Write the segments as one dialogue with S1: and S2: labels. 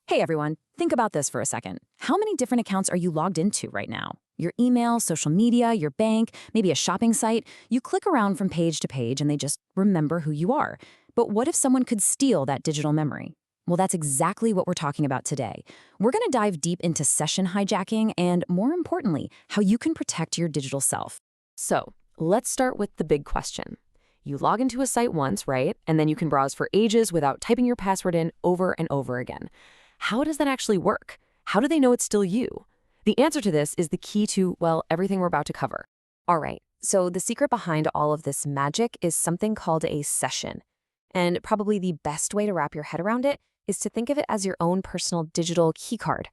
S1: Hey everyone, think about this for a second. How many different accounts are you logged into right now? Your email, social media, your bank, maybe a shopping site. You click around from page to page and they just remember who you are. But what if someone could steal that digital memory? Well, that's exactly what we're talking about today. We're going to dive deep into session hijacking and, more importantly, how you can protect your digital self.
S2: So, let's start with the big question. You log into a site once, right? And then you can browse for ages without typing your password in over and over again. How does that actually work? How do they know it's still you? The answer to this is the key to, well, everything we're about to cover. All right, so the secret behind all of this magic is something called a session. And probably the best way to wrap your head around it is to think of it as your own personal digital keycard.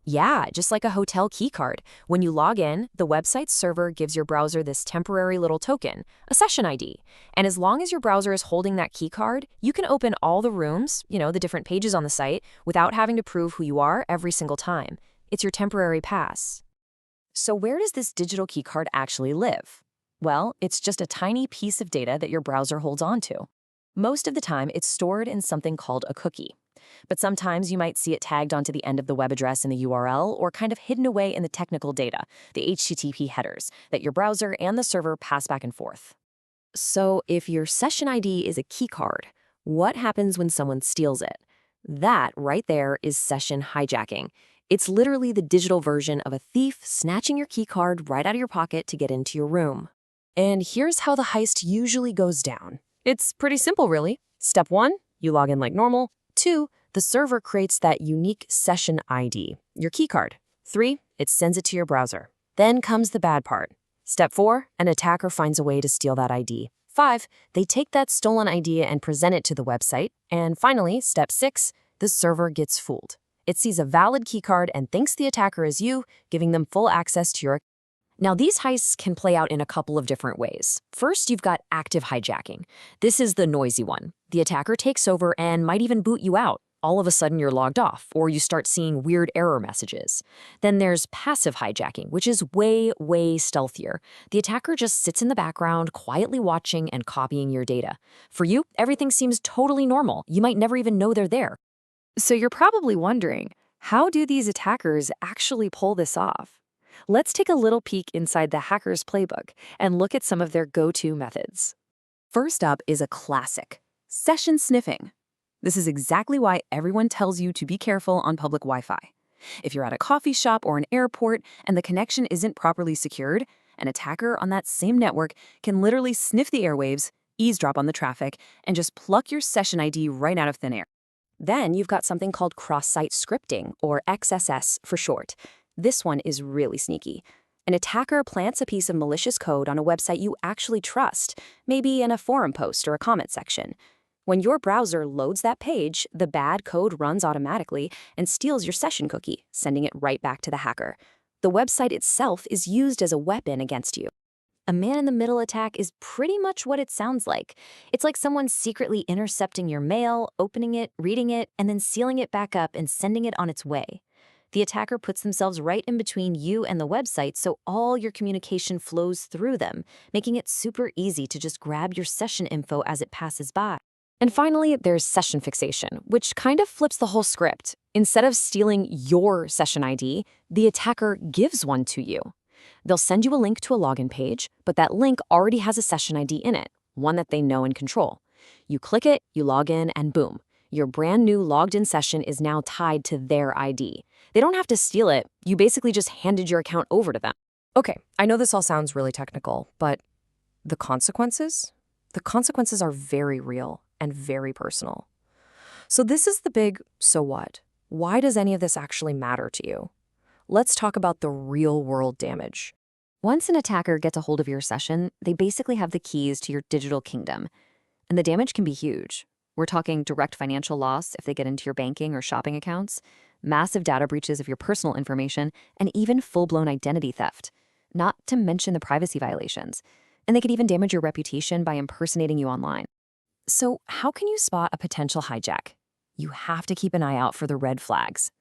S2: Yeah, just like a hotel keycard. When you log in, the website's server gives your browser this temporary little token, a session ID. And as long as your browser is holding that keycard, you can open all the rooms, the different pages on the site, without having to prove who you are every single time. It's your temporary pass.
S1: So where does this digital keycard actually live? Well, it's just a tiny piece of data that your browser holds onto. Most of the time, it's stored in something called a cookie. But sometimes you might see it tagged onto the end of the web address in the URL or kind of hidden away in the technical data, the HTTP headers, that your browser and the server pass back and forth.
S2: So if your session ID is a keycard, what happens when someone steals it? That right there is session hijacking. It's literally the digital version of a thief snatching your keycard right out of your pocket to get into your room. And here's how the heist usually goes down. It's pretty simple, really. Step 1, you log in like normal. 2, the server creates that unique session ID, your keycard. 3, it sends it to your browser. Then comes the bad part. Step 4, an attacker finds a way to steal that ID. 5, they take that stolen ID and present it to the website. And finally, step 6, the server gets fooled. It sees a valid keycard and thinks the attacker is you, giving them full access to your. Now, these heists can play out in a couple of different ways. First, you've got active hijacking. This is the noisy one. The attacker takes over and might even boot you out. All of a sudden, you're logged off, or you start seeing weird error messages. Then there's passive hijacking, which is way, way stealthier. The attacker just sits in the background, quietly watching and copying your data. For you, everything seems totally normal. You might never even know they're there. So you're probably wondering, how do these attackers actually pull this off? Let's take a little peek inside the hacker's playbook and look at some of their go-to methods. First up is a classic, session sniffing. This is exactly why everyone tells you to be careful on public Wi-Fi. If you're at a coffee shop or an airport and the connection isn't properly secured, an attacker on that same network can literally sniff the airwaves, eavesdrop on the traffic, and just pluck your session ID right out of thin air. Then you've got something called cross-site scripting, or XSS for short. This one is really sneaky. An attacker plants a piece of malicious code on a website you actually trust, maybe in a forum post or a comment section. When your browser loads that page, the bad code runs automatically and steals your session cookie, sending it right back to the hacker. The website itself is used as a weapon against you. A man-in-the-middle attack is pretty much what it sounds like. It's like someone secretly intercepting your mail, opening it, reading it, and then sealing it back up and sending it on its way. The attacker puts themselves right in between you and the website so all your communication flows through them, making it super easy to just grab your session info as it passes by. And finally, there's session fixation, which kind of flips the whole script. Instead of stealing your session ID, the attacker gives one to you. They'll send you a link to a login page, but that link already has a session ID in it, one that they know and control. You click it, you log in, and boom. Your brand new logged-in session is now tied to their ID. They don't have to steal it. You basically just handed your account over to them. Okay, I know this all sounds really technical, but the consequences? The consequences are very real and very personal. So this is the big so what? Why does any of this actually matter to you? Let's talk about the real-world damage. Once an attacker gets a hold of your session, they basically have the keys to your digital kingdom. And the damage can be huge. We're talking direct financial loss if they get into your banking or shopping accounts, massive data breaches of your personal information, and even full-blown identity theft, not to mention the privacy violations. And they could even damage your reputation by impersonating you online. So how can you spot a potential hijack? You have to keep an eye out for the red flags.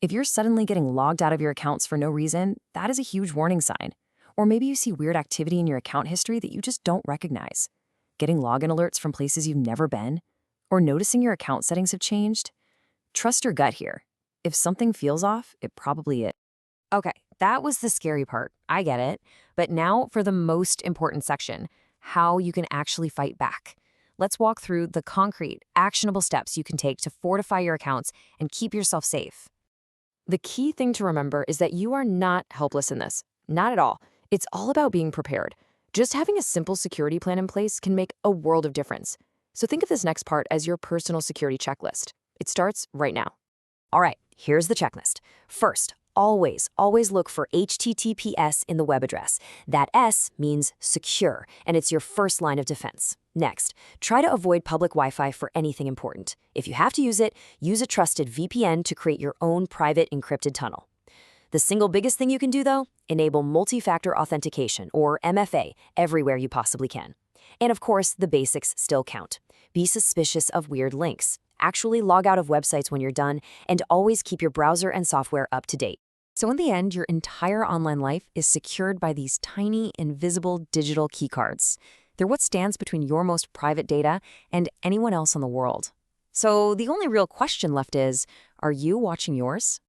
S2: If you're suddenly getting logged out of your accounts for no reason, that is a huge warning sign. Or maybe you see weird activity in your account history that you just don't recognize. Getting login alerts from places you've never been, or noticing your account settings have changed. Trust your gut here.
S1: If something feels off, it probably is.
S2: Okay, that was the scary part. I get it. But now for the most important section, how you can actually fight back. Let's walk through the concrete, actionable steps you can take to fortify your accounts and keep yourself safe. The key thing to remember is that you are not helpless in this. Not at all. It's all about being prepared. Just having a simple security plan in place can make a world of difference. So think of this next part as your personal security checklist. It starts right now. All right, here's the checklist. First, always look for HTTPS in the web address. That S means secure, and it's your first line of defense. Next, try to avoid public Wi-Fi for anything important. If you have to use it, use a trusted VPN to create your own private encrypted tunnel. The single biggest thing you can do, though, enable multi-factor authentication, or MFA, everywhere you possibly can. And of course, the basics still count. Be suspicious of weird links. Actually log out of websites when you're done, and always keep your browser and software up to date. So in the end, your entire online life is secured by these tiny, invisible digital keycards. They're what stands between your most private data and anyone else in the world. So the only real question left is, are you watching yours?